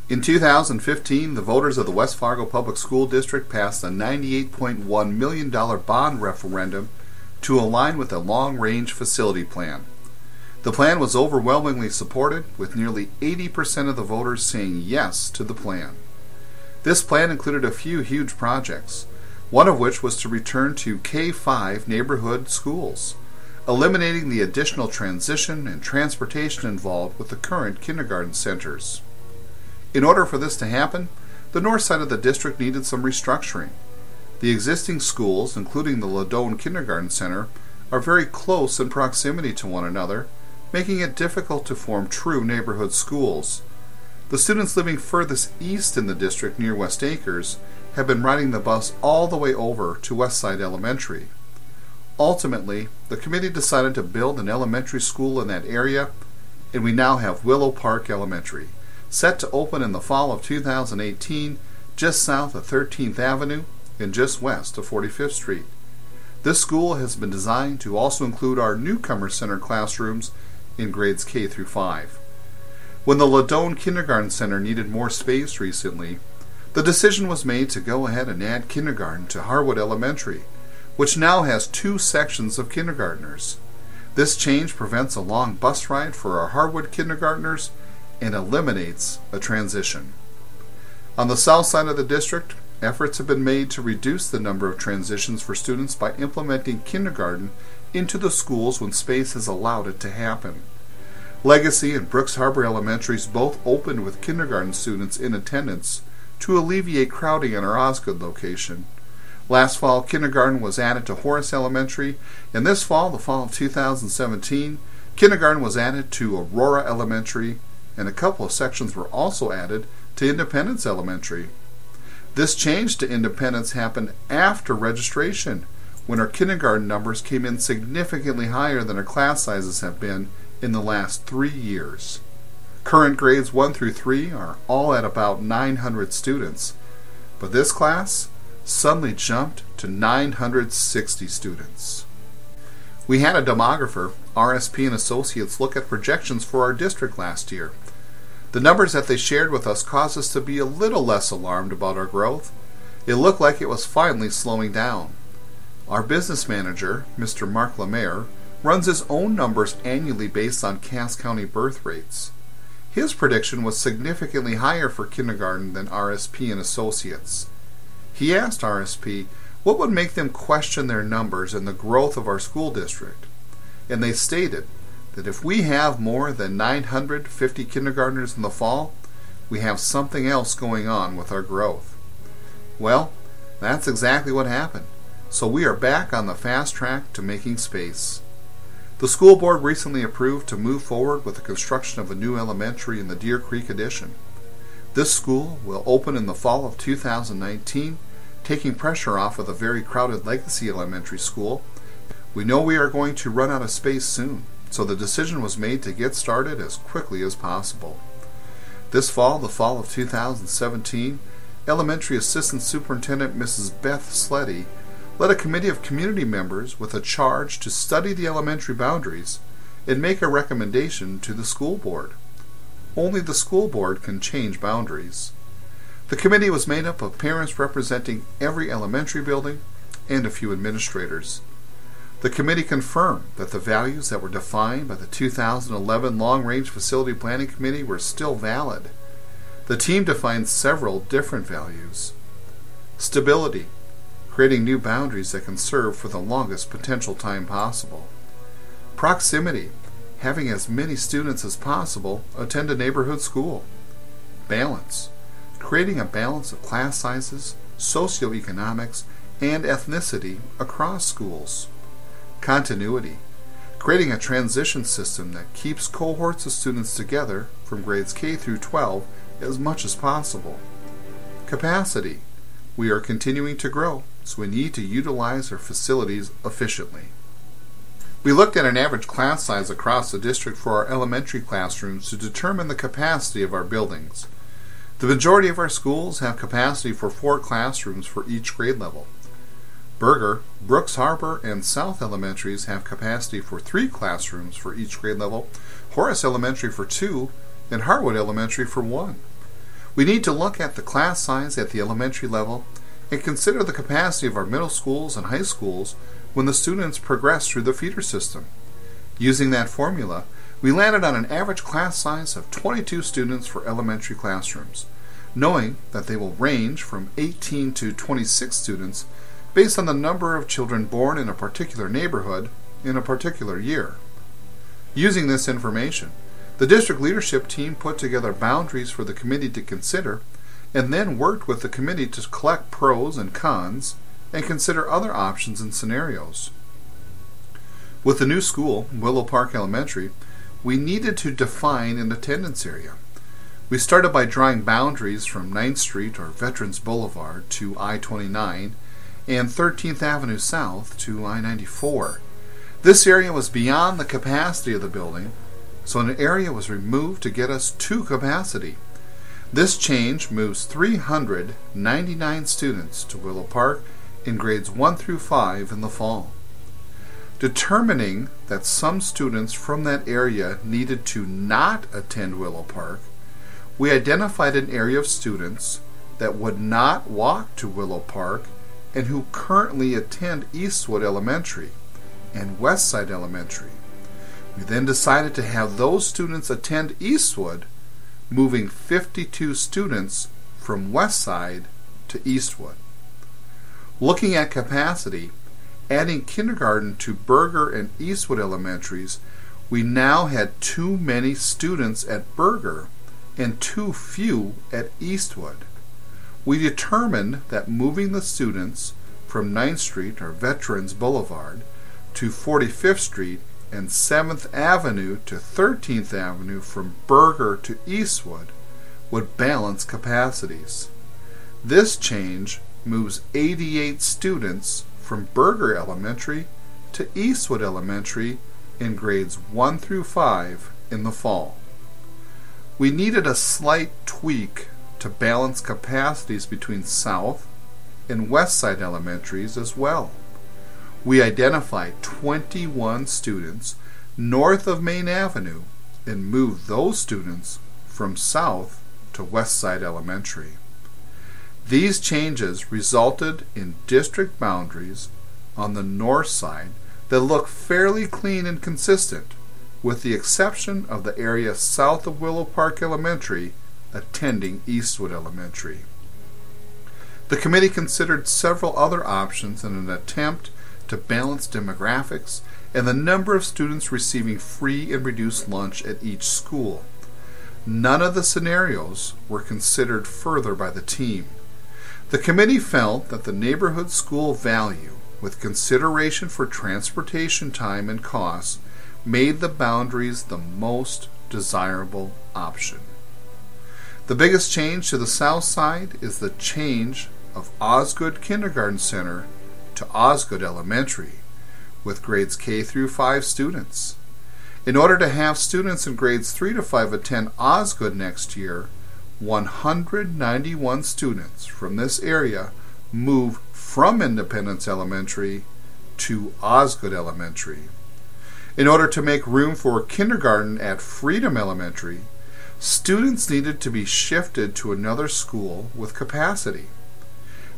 In 2015, the voters of the West Fargo Public School District passed a $98.1 million bond referendum to align with a long-range facility plan. The plan was overwhelmingly supported, with nearly 80% of the voters saying yes to the plan. This plan included a few huge projects, one of which was to return to K-5 neighborhood schools, eliminating the additional transition and transportation involved with the current kindergarten centers. In order for this to happen, the north side of the district needed some restructuring. The existing schools, including the Ladone Kindergarten Center, are very close in proximity to one another, making it difficult to form true neighborhood schools. The students living furthest east in the district near West Acres have been riding the bus all the way over to Westside Elementary. Ultimately, the committee decided to build an elementary school in that area, and we now have Willow Park Elementary, set to open in the fall of 2018 just south of 13th Avenue and just west of 45th Street. This school has been designed to also include our Newcomer Center classrooms in grades K through 5. When the Ladone Kindergarten Center needed more space recently, the decision was made to go ahead and add kindergarten to Harwood Elementary, which now has 2 sections of kindergartners. This change prevents a long bus ride for our Harwood kindergartners and eliminates a transition. On the south side of the district, efforts have been made to reduce the number of transitions for students by implementing kindergarten into the schools when space has allowed it to happen. Legacy and Brooks Harbor Elementaries both opened with kindergarten students in attendance to alleviate crowding in our Osgood location. Last fall, kindergarten was added to Horace Elementary, and this fall, the fall of 2017, kindergarten was added to Aurora Elementary, and a couple of sections were also added to Independence Elementary. This change to Independence happened after registration, when our kindergarten numbers came in significantly higher than our class sizes have been in the last 3 years. Current grades 1 through 3 are all at about 900 students, but this class suddenly jumped to 960 students. We had a demographer, RSP and Associates, look at projections for our district last year. The numbers that they shared with us caused us to be a little less alarmed about our growth. It looked like it was finally slowing down. Our business manager, Mr. Mark Lemaire, runs his own numbers annually based on Cass County birth rates. His prediction was significantly higher for kindergarten than RSP and Associates. He asked RSP what would make them question their numbers and the growth of our school district, and they stated that if we have more than 950 kindergartners in the fall, we have something else going on with our growth. Well, that's exactly what happened, so we are back on the fast track to making space. The school board recently approved to move forward with the construction of a new elementary in the Deer Creek addition. This school will open in the fall of 2019, taking pressure off of the very crowded Legacy Elementary School. We know we are going to run out of space soon, so the decision was made to get started as quickly as possible. This fall, the fall of 2017, Elementary Assistant Superintendent Mrs. Beth Sleddy led a committee of community members with a charge to study the elementary boundaries and make a recommendation to the school board. Only the school board can change boundaries. The committee was made up of parents representing every elementary building and a few administrators. The committee confirmed that the values that were defined by the 2011 Long-Range Facility Planning Committee were still valid. The team defined several different values. Stability, creating new boundaries that can serve for the longest potential time possible. Proximity, having as many students as possible attend a neighborhood school. Balance, creating a balance of class sizes, socioeconomics, and ethnicity across schools. Continuity, creating a transition system that keeps cohorts of students together from grades K through 12 as much as possible. Capacity, we are continuing to grow, so we need to utilize our facilities efficiently. We looked at an average class size across the district for our elementary classrooms to determine the capacity of our buildings. The majority of our schools have capacity for 4 classrooms for each grade level. Berger, Brooks Harbor, and South Elementaries have capacity for 3 classrooms for each grade level, Horace Elementary for 2, and Harwood Elementary for 1. We need to look at the class size at the elementary level and consider the capacity of our middle schools and high schools when the students progress through the feeder system. Using that formula, we landed on an average class size of 22 students for elementary classrooms, knowing that they will range from 18 to 26 students based on the number of children born in a particular neighborhood in a particular year. Using this information, the district leadership team put together boundaries for the committee to consider and then worked with the committee to collect pros and cons and consider other options and scenarios. With the new school, Willow Park Elementary, we needed to define an attendance area. We started by drawing boundaries from 9th Street or Veterans Boulevard to I-29 and 13th Avenue South to I-94. This area was beyond the capacity of the building, so an area was removed to get us to capacity. This change moves 399 students to Willow Park in grades 1 through 5 in the fall. Determining that some students from that area needed to not attend Willow Park, we identified an area of students that would not walk to Willow Park and who currently attend Eastwood Elementary and Westside Elementary. We then decided to have those students attend Eastwood, moving 52 students from Westside to Eastwood. Looking at capacity, adding kindergarten to Berger and Eastwood Elementaries, we now had too many students at Berger and too few at Eastwood. We determined that moving the students from 9th Street or Veterans Boulevard to 45th Street and 7th Avenue to 13th Avenue from Berger to Eastwood would balance capacities. This change moves 88 students from Berger Elementary to Eastwood Elementary in grades 1 through 5 in the fall. We needed a slight tweak to balance capacities between South and Westside Elementaries as well. We identified 21 students north of Main Avenue and moved those students from South to Westside Elementary. These changes resulted in district boundaries on the north side that look fairly clean and consistent, with the exception of the area south of Willow Park Elementary attending Eastwood Elementary. The committee considered several other options in an attempt to balance demographics and the number of students receiving free and reduced lunch at each school. None of the scenarios were considered further by the team. The committee felt that the neighborhood school value, with consideration for transportation time and costs, made the boundaries the most desirable option. The biggest change to the south side is the change of Osgood Kindergarten Center to Osgood Elementary, with grades K through 5 students. In order to have students in grades 3 to 5 attend Osgood next year, 191 students from this area move from Independence Elementary to Osgood Elementary. In order to make room for kindergarten at Freedom Elementary, students needed to be shifted to another school with capacity.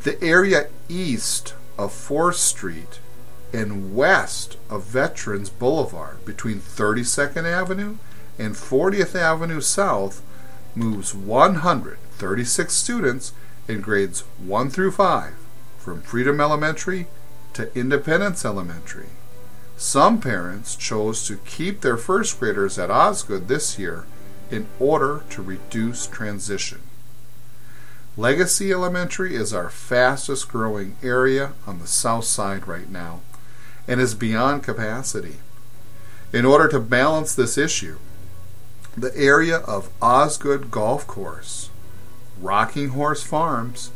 The area east of 4th Street and west of Veterans Boulevard between 32nd Avenue and 40th Avenue South moves 136 students in grades 1 through 5 from Freedom Elementary to Independence Elementary. Some parents chose to keep their first graders at Osgood this year in order to reduce transition. Legacy Elementary is our fastest growing area on the south side right now and is beyond capacity. In order to balance this issue, the area of Osgood Golf Course, Rocking Horse Farms,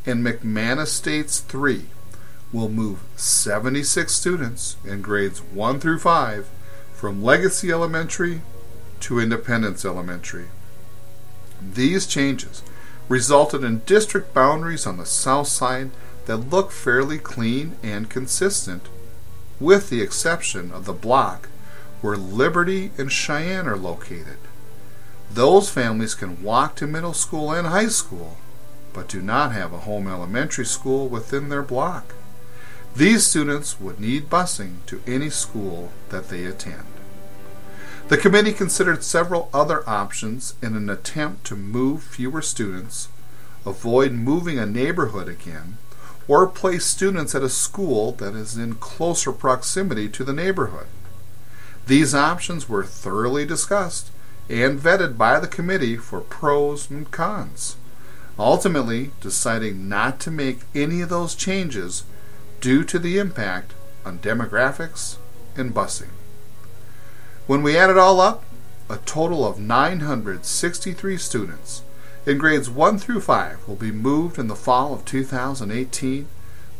and McMahon Estates 3 will move 76 students in grades 1 through 5 from Legacy Elementary to Independence Elementary. These changes resulted in district boundaries on the south side that look fairly clean and consistent, with the exception of the block where Liberty and Cheyenne are located. Those families can walk to middle school and high school, but do not have a home elementary school within their block. These students would need busing to any school that they attend. The committee considered several other options in an attempt to move fewer students, avoid moving a neighborhood again, or place students at a school that is in closer proximity to the neighborhood. These options were thoroughly discussed and vetted by the committee for pros and cons, ultimately deciding not to make any of those changes due to the impact on demographics and busing. When we add it all up, a total of 963 students in grades 1 through 5 will be moved in the fall of 2018,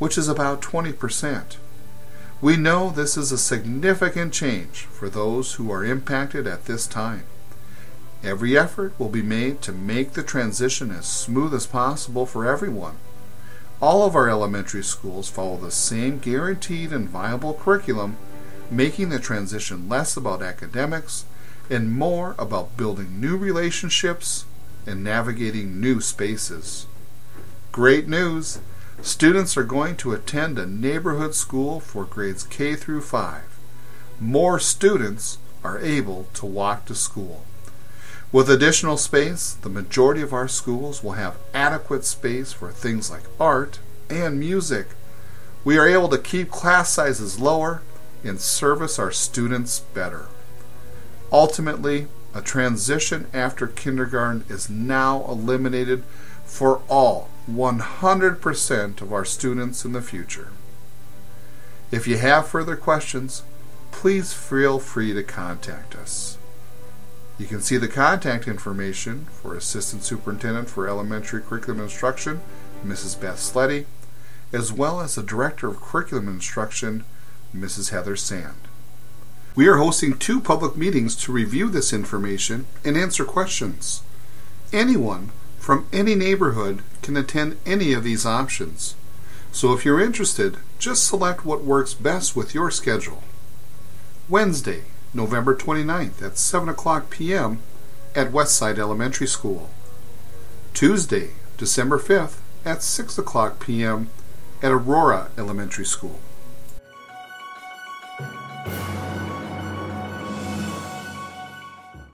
which is about 20%. We know this is a significant change for those who are impacted at this time. Every effort will be made to make the transition as smooth as possible for everyone. All of our elementary schools follow the same guaranteed and viable curriculum, making the transition less about academics and more about building new relationships and navigating new spaces. Great news! Students are going to attend a neighborhood school for grades K through 5. More students are able to walk to school. With additional space, the majority of our schools will have adequate space for things like art and music. We are able to keep class sizes lower and service our students better. Ultimately, a transition after kindergarten is now eliminated for all 100% of our students in the future. If you have further questions, please feel free to contact us. You can see the contact information for Assistant Superintendent for Elementary Curriculum Instruction, Mrs. Beth Sleddy, as well as the Director of Curriculum Instruction, Mrs. Heather Sand. We are hosting 2 public meetings to review this information and answer questions. Anyone from any neighborhood can attend any of these options. So if you're interested, just select what works best with your schedule. Wednesday, November 29th at 7 o'clock p.m. at Westside Elementary School. Tuesday, December 5th at 6 o'clock p.m. at Aurora Elementary School.